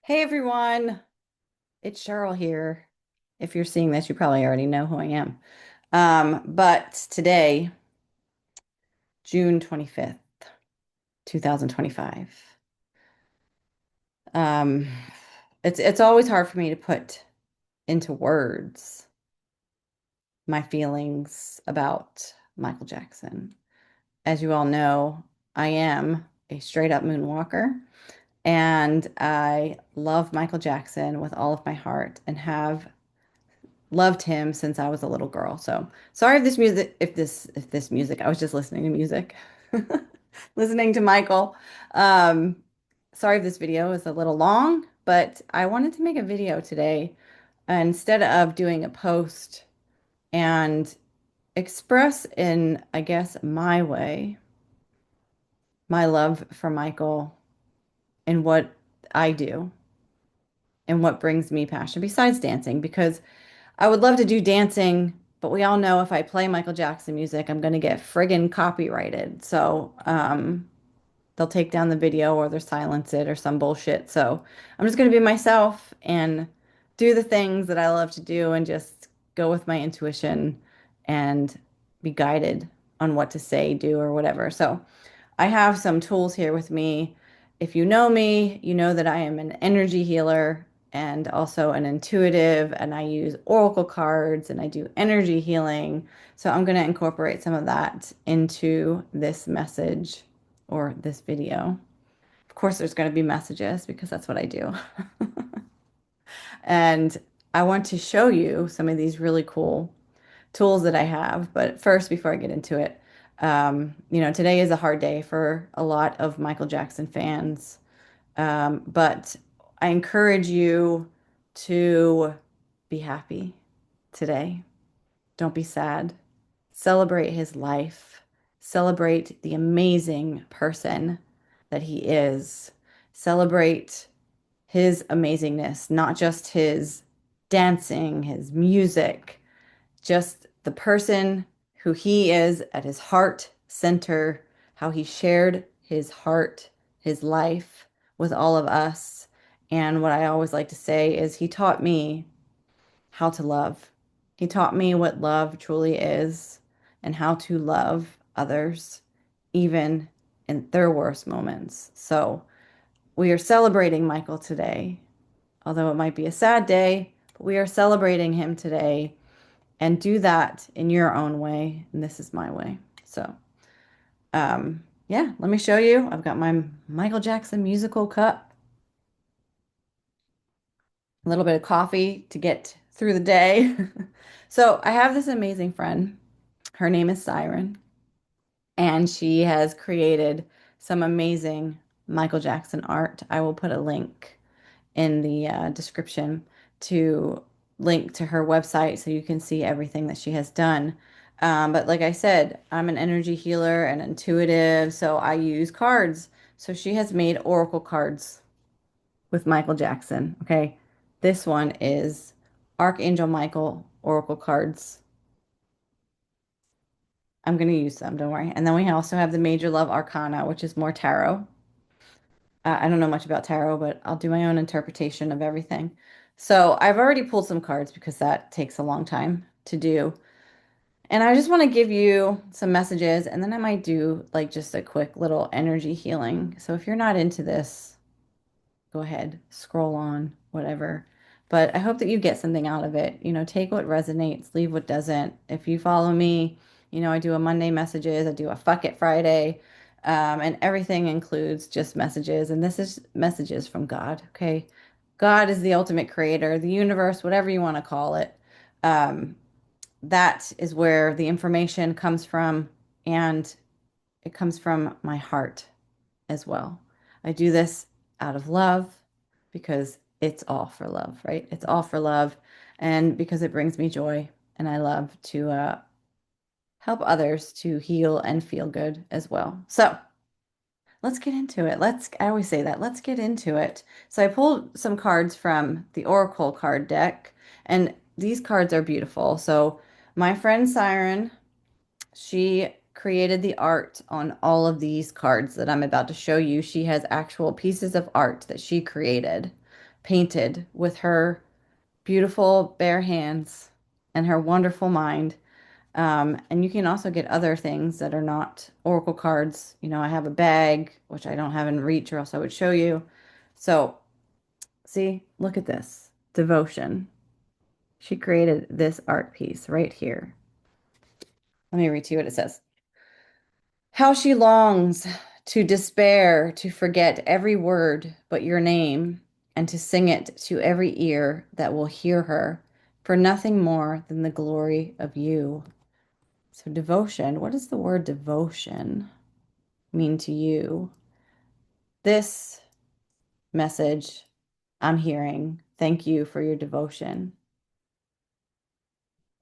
Hey everyone, it's Cheryl here. If you're seeing this, you probably already know who I am. But today, June 25th, 2025. Um, it's always hard for me to put into words my feelings about Michael Jackson. As you all know, I am a straight up moonwalker, and I love Michael Jackson with all of my heart and have loved him since I was a little girl. So sorry if this music, if this music, I was just listening to music, listening to Michael. Um, sorry if this video is a little long, but I wanted to make a video today instead of doing a post and express in, I guess, my way, my love for Michael and what I do and what brings me passion besides dancing, because I would love to do dancing, but we all know if I play Michael Jackson music, I'm going to get friggin' copyrighted. So, they'll take down the video or they'll silence it or some bullshit. So, I'm just going to be myself and do the things that I love to do and just go with my intuition and be guided on what to say, do, or whatever. So, I have some tools here with me. If you know me, you know that I am an energy healer and also an intuitive, and I use oracle cards and I do energy healing. So I'm going to incorporate some of that into this message or this video. Of course, there's going to be messages because that's what I do. And I want to show you some of these really cool tools that I have. But first, before I get into it, today is a hard day for a lot of Michael Jackson fans. But I encourage you to be happy today. Don't be sad. Celebrate his life. Celebrate the amazing person that he is. Celebrate his amazingness, not just his dancing, his music, just the person who he is at his heart center, how he shared his heart, his life with all of us. And what I always like to say is he taught me how to love. He taught me what love truly is and how to love others, even in their worst moments. So we are celebrating Michael today, although it might be a sad day, but we are celebrating him today and do that in your own way. And this is my way. So, yeah, let me show you. I've got my Michael Jackson musical cup, a little bit of coffee to get through the day. So, I have this amazing friend. Her name is Siren, and she has created some amazing Michael Jackson art. I will put a link in the description to link to her website so you can see everything that she has done. But like I said, I'm an energy healer and intuitive, so I use cards. So she has made oracle cards with Michael Jackson. Okay. This one is Archangel Michael oracle cards. I'm going to use them, don't worry. And then we also have the Major Love Arcana, which is more tarot. I don't know much about tarot, but I'll do my own interpretation of everything. So I've already pulled some cards because that takes a long time to do. And I just want to give you some messages, and then I might do like just a quick little energy healing. So if you're not into this, go ahead, scroll on, whatever. But I hope that you get something out of it. Take what resonates, leave what doesn't. If you follow me, I do a Monday messages, I do a fuck it Friday, and everything includes just messages. And this is messages from God, okay? God is the ultimate creator, the universe, whatever you want to call it. Um, that is where the information comes from, and it comes from my heart as well. I do this out of love because it's all for love, right? It's all for love and because it brings me joy. And I love to help others to heal and feel good as well. So let's get into it. I always say that, let's get into it. So I pulled some cards from the Oracle card deck, and these cards are beautiful. So my friend Siren, she created the art on all of these cards that I'm about to show you. She has actual pieces of art that she created. painted with her beautiful bare hands and her wonderful mind. And you can also get other things that are not oracle cards. You know, I have a bag, which I don't have in reach, or else I would show you. So, see, look at this devotion. She created this art piece right here. Let me read to you what it says. How she longs to despair, to forget every word but your name, and to sing it to every ear that will hear her, for nothing more than the glory of you. So, devotion, what does the word devotion mean to you? This message I'm hearing, thank you for your devotion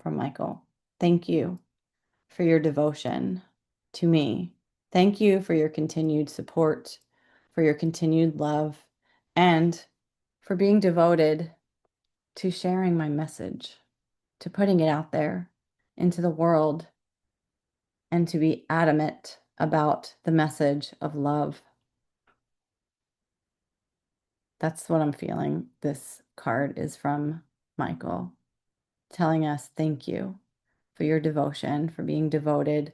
from Michael. Thank you for your devotion to me. Thank you for your continued support, for your continued love, and for being devoted to sharing my message, to putting it out there into the world, and to be adamant about the message of love. That's what I'm feeling. This card is from Michael telling us thank you for your devotion, for being devoted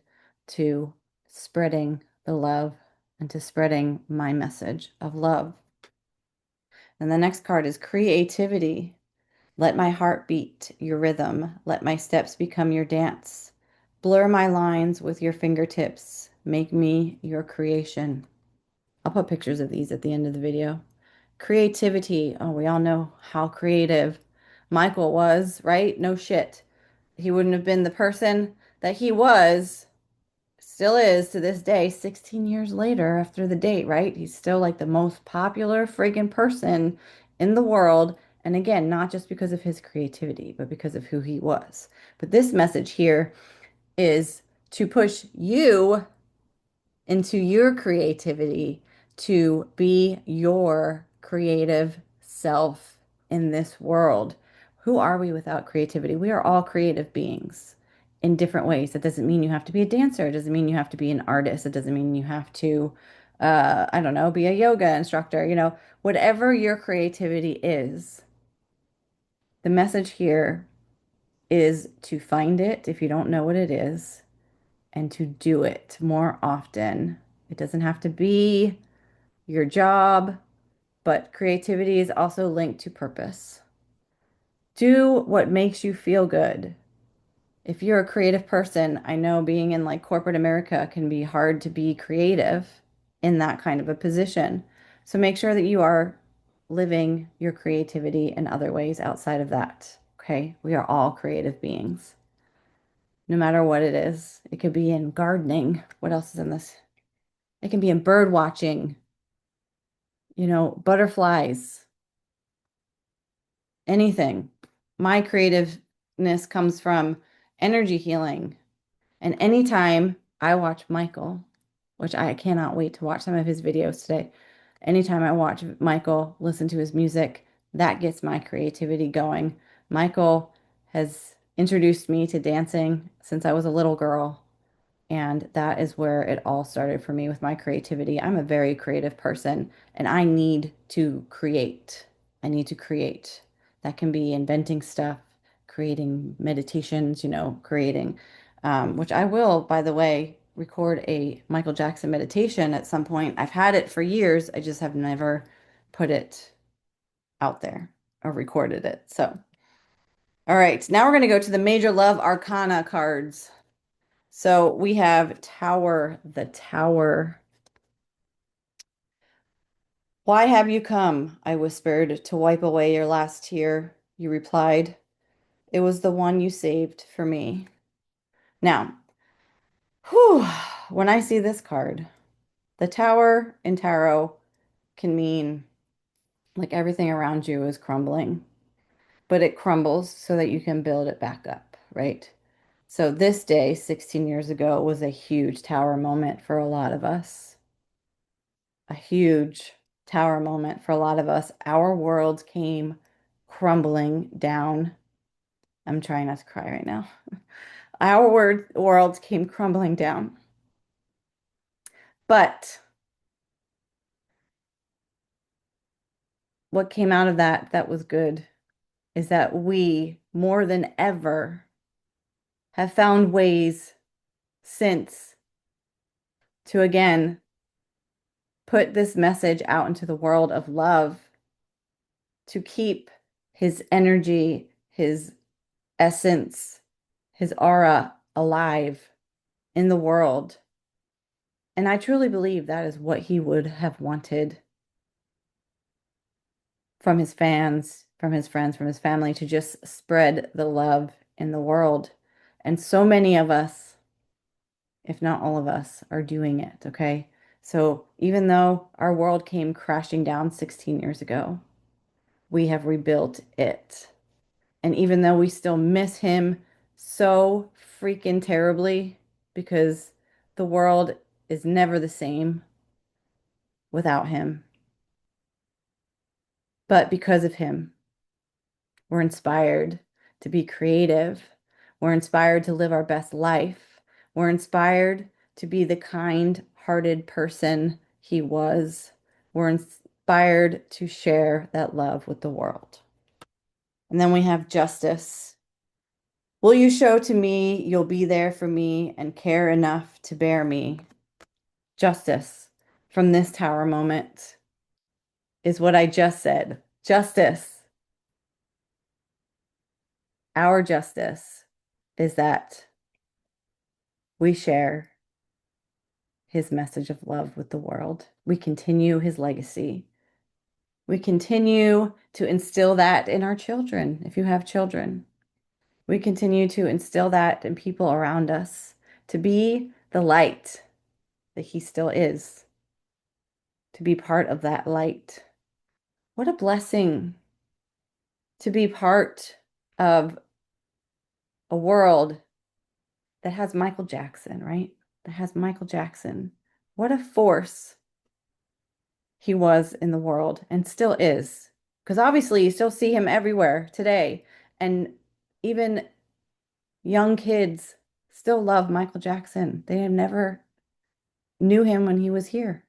to spreading the love and to spreading my message of love. And the next card is creativity. Let my heart beat your rhythm. Let my steps become your dance. Blur my lines with your fingertips. Make me your creation. I'll put pictures of these at the end of the video. Creativity. Oh, we all know how creative Michael was, right? No shit. He wouldn't have been the person that he was, still is to this day, 16 years later after the date, right? He's still like the most popular friggin' person in the world. And again, not just because of his creativity, but because of who he was. But this message here is to push you into your creativity, to be your creative self in this world. Who are we without creativity? We are all creative beings in different ways. That doesn't mean you have to be a dancer. It doesn't mean you have to be an artist. It doesn't mean you have to, I don't know, be a yoga instructor. You know, whatever your creativity is, the message here is to find it if you don't know what it is and to do it more often. It doesn't have to be your job, but creativity is also linked to purpose. Do what makes you feel good. If you're a creative person, I know being in like corporate America can be hard to be creative in that kind of a position. So make sure that you are living your creativity in other ways outside of that. Okay. We are all creative beings, no matter what it is. It could be in gardening. What else is in this? It can be in bird watching, you know, butterflies, anything. My creativeness comes from energy healing. And anytime I watch Michael, which I cannot wait to watch some of his videos today, anytime I watch Michael, listen to his music, that gets my creativity going. Michael has introduced me to dancing since I was a little girl. And that is where it all started for me with my creativity. I'm a very creative person and I need to create. I need to create. That can be inventing stuff, creating meditations, you know, creating, which I will, by the way, record a Michael Jackson meditation at some point. I've had it for years. I just have never put it out there or recorded it. So, all right, now we're going to go to the Major Love Arcana cards. So we have Tower, the Tower. Why have you come? I whispered, to wipe away your last tear. You replied, it was the one you saved for me. Now, whew, when I see this card, the Tower in tarot can mean like everything around you is crumbling, but it crumbles so that you can build it back up, right? So this day, 16 years ago, was a huge tower moment for a lot of us. A huge tower moment for a lot of us. Our world came crumbling down. I'm trying not to cry right now. Our world came crumbling down. But what came out of that was good is that we, more than ever, have found ways since to again put this message out into the world of love, to keep his energy, his essence, his aura alive in the world. And I truly believe that is what he would have wanted from his fans, from his friends, from his family, to just spread the love in the world. And so many of us, if not all of us, are doing it, okay? So even though our world came crashing down 16 years ago, we have rebuilt it. And even though we still miss him so freaking terribly, because the world is never the same without him, but because of him, we're inspired to be creative. We're inspired to live our best life. We're inspired to be the kind-hearted person he was. We're inspired to share that love with the world. And then we have justice. Will you show to me you'll be there for me and care enough to bear me? Justice from this tower moment is what I just said. Justice. Our justice is that we share his message of love with the world. We continue his legacy. We continue to instill that in our children, if you have children. We continue to instill that in people around us, to be the light that he still is, to be part of that light. What a blessing to be part of a world that has Michael Jackson, right? That has Michael Jackson. What a force he was in the world and still is. Because obviously you still see him everywhere today. And even young kids still love Michael Jackson. They have never knew him when he was here.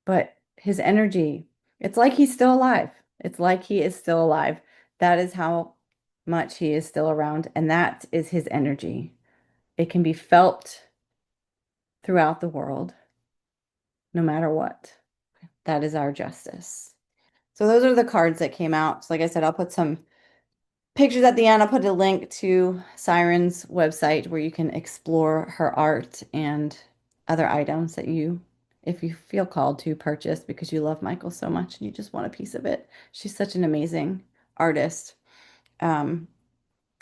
But his energy, it's like he's still alive. It's like he is still alive. That is how much he is still around. And that is his energy. It can be felt throughout the world, no matter what. That is our justice. So those are the cards that came out. So like I said, I'll put some pictures at the end. I'll put a link to Siren's website where you can explore her art and other items that you, if you feel called to purchase because you love Michael so much and you just want a piece of it. She's such an amazing artist. Um,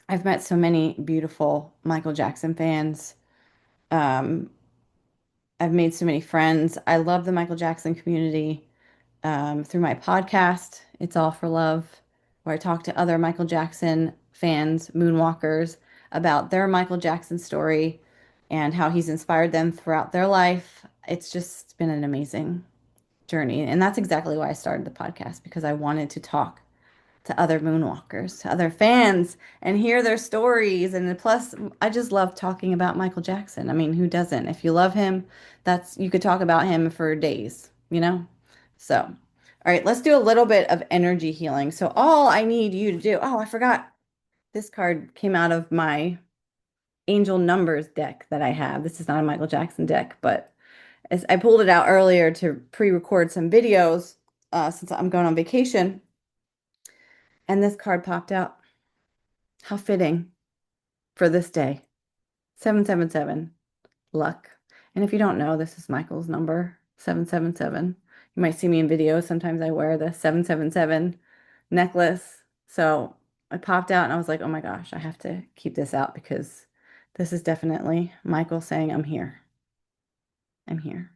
I've met so many beautiful Michael Jackson fans. Um, I've made so many friends. I love the Michael Jackson community. Through my podcast, It's All for Love, where I talk to other Michael Jackson fans, moonwalkers, about their Michael Jackson story and how he's inspired them throughout their life. It's just been an amazing journey. And that's exactly why I started the podcast, because I wanted to talk to other moonwalkers, to other fans, and hear their stories. And plus, I just love talking about Michael Jackson. I mean, who doesn't? If you love him, that's you could talk about him for days, you know? So, all right, let's do a little bit of energy healing. So, all I need you to do, oh, I forgot. This card came out of my angel numbers deck that I have. This is not a Michael Jackson deck, but as I pulled it out earlier to pre-record some videos since I'm going on vacation, and this card popped out. How fitting for this day. 777, luck. And if you don't know, this is Michael's number, 777. You might see me in videos. Sometimes I wear the 777 necklace. So I popped out and I was like, oh my gosh, I have to keep this out because this is definitely Michael saying, I'm here. I'm here.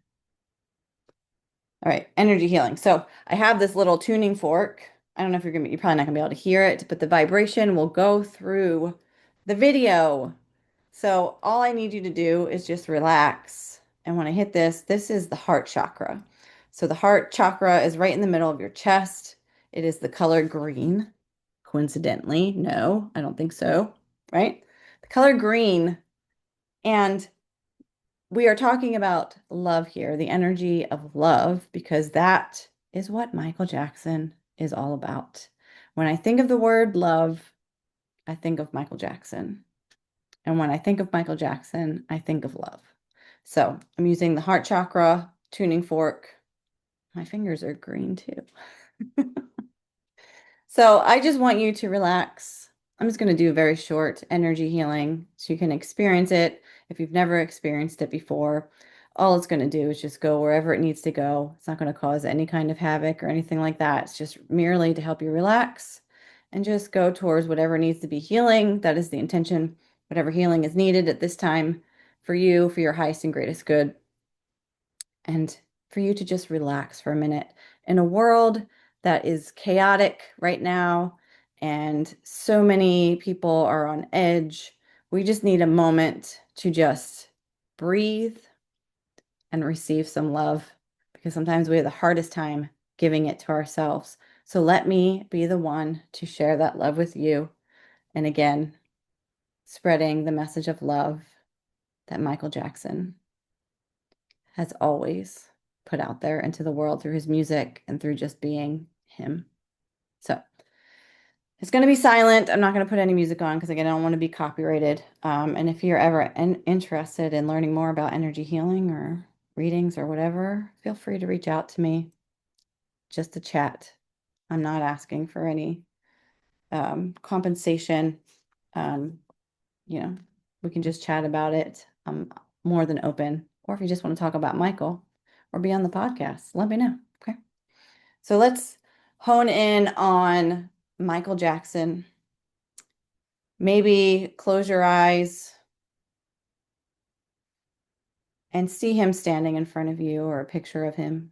All right, energy healing. So I have this little tuning fork. I don't know if you're probably not gonna be able to hear it, but the vibration will go through the video. So all I need you to do is just relax. And when I hit this, this is the heart chakra. So the heart chakra is right in the middle of your chest. It is the color green. Coincidentally, no, I don't think so, right? The color green. And we are talking about love here, the energy of love, because that is what Michael Jackson is all about. When I think of the word love, I think of Michael Jackson. And when I think of Michael Jackson, I think of love. So I'm using the heart chakra tuning fork. My fingers are green too. So I just want you to relax. I'm just going to do a very short energy healing so you can experience it. If you've never experienced it before, all it's going to do is just go wherever it needs to go. It's not going to cause any kind of havoc or anything like that. It's just merely to help you relax and just go towards whatever needs to be healing. That is the intention. Whatever healing is needed at this time for you, for your highest and greatest good, and for you to just relax for a minute in a world that is chaotic right now and so many people are on edge. We just need a moment to just breathe and receive some love because sometimes we have the hardest time giving it to ourselves. So let me be the one to share that love with you. And again, spreading the message of love that Michael Jackson has always put out there into the world through his music and through just being him. So it's going to be silent. I'm not going to put any music on because, again, I don't want to be copyrighted. And if you're ever interested in learning more about energy healing or readings or whatever, feel free to reach out to me just to chat. I'm not asking for any compensation. Um, we can just chat about it. I'm more than open. Or if you just want to talk about Michael or be on the podcast, let me know. Okay. So let's hone in on Michael Jackson. Maybe close your eyes and see him standing in front of you or a picture of him.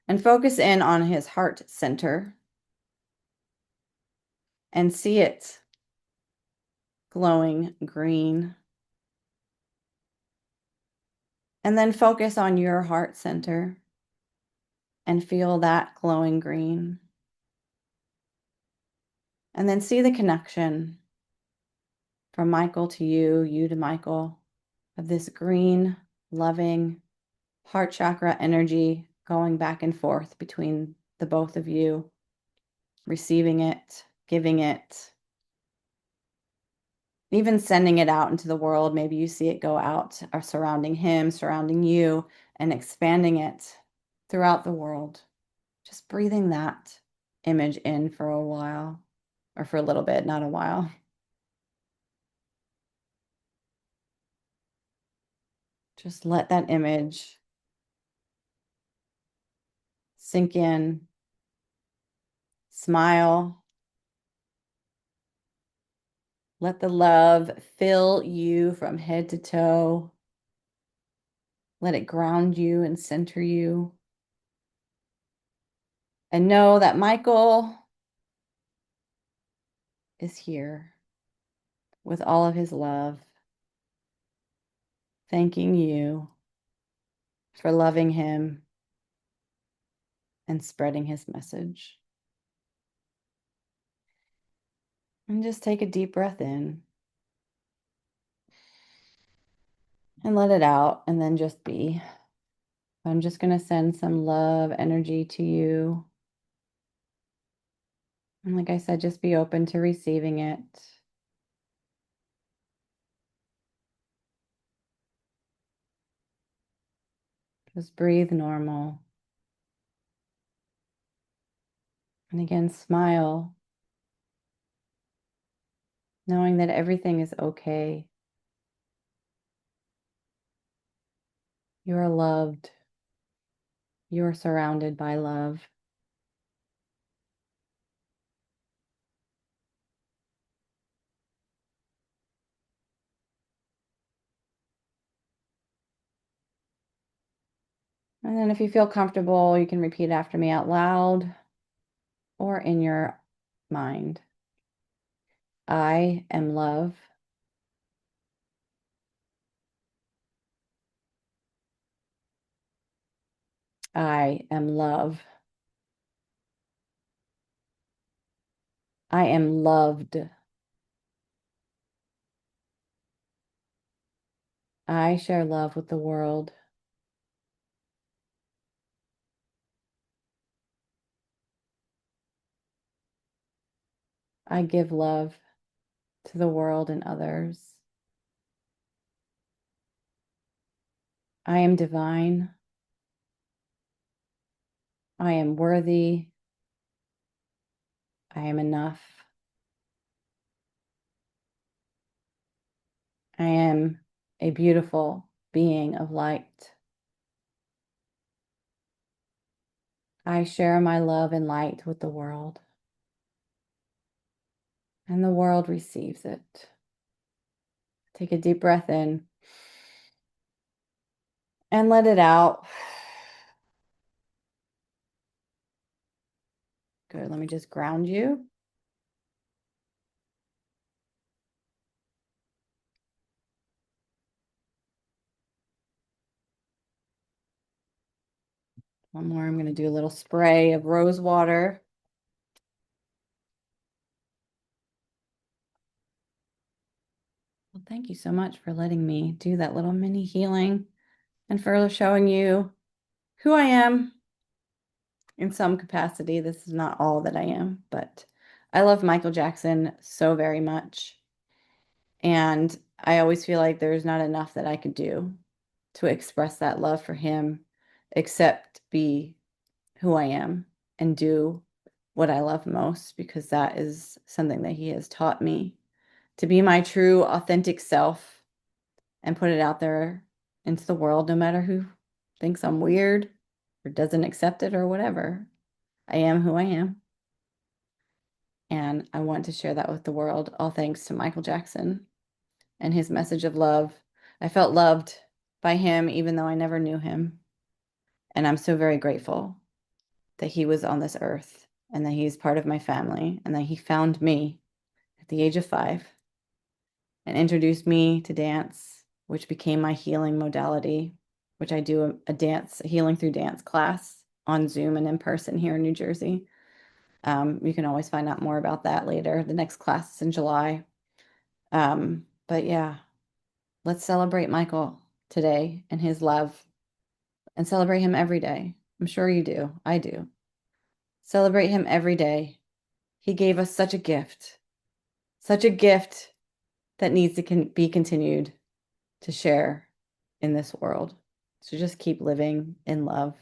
And focus in on his heart center and see it glowing green. And then focus on your heart center and feel that glowing green. And then see the connection from Michael to you, you to Michael, of this green, loving heart chakra energy going back and forth between the both of you, receiving it, giving it, even sending it out into the world. Maybe you see it go out or surrounding him, surrounding you, and expanding it throughout the world. Just breathing that image in for a while, or for a little bit, not a while. Just let that image sink in. Smile. Let the love fill you from head to toe. Let it ground you and center you. And know that Michael is here with all of his love, thanking you for loving him and spreading his message. And just take a deep breath in and let it out, and then just be. I'm just going to send some love energy to you. And like I said, just be open to receiving it. Just breathe normal. And again, smile, knowing that everything is okay. You are loved. You are surrounded by love. And then if you feel comfortable, you can repeat after me out loud or in your mind. I am love. I am love. I am loved. I share love with the world. I give love to the world and others. I am divine. I am worthy. I am enough. I am a beautiful being of light. I share my love and light with the world, and the world receives it. Take a deep breath in and let it out. Good. Let me just ground you. One more. I'm going to do a little spray of rose water. Well, thank you so much for letting me do that little mini healing and for showing you who I am in some capacity. This is not all that I am, but I love Michael Jackson so very much. And I always feel like there's not enough that I could do to express that love for him, except be who I am and do what I love most, because that is something that he has taught me to be my true, authentic self and put it out there into the world, no matter who thinks I'm weird or doesn't accept it or whatever. I am who I am. And I want to share that with the world, all thanks to Michael Jackson and his message of love. I felt loved by him, even though I never knew him. And I'm so very grateful that he was on this earth and that he's part of my family and that he found me at the age of 5 and introduced me to dance, which became my healing modality, which I do a healing through dance class on Zoom and in person here in New Jersey. You can always find out more about that later. The next class is in July. But yeah, let's celebrate Michael today and his love and celebrate him every day. I'm sure you do. I do. Celebrate him every day. He gave us such a gift that needs to be continued to share in this world. So just keep living in love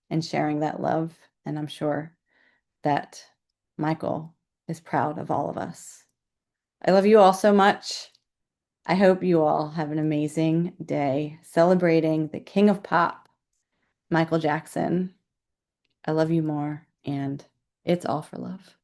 and sharing that love. And I'm sure that Michael is proud of all of us. I love you all so much. I hope you all have an amazing day celebrating the King of Pop, Michael Jackson. I love you more, and it's all for love.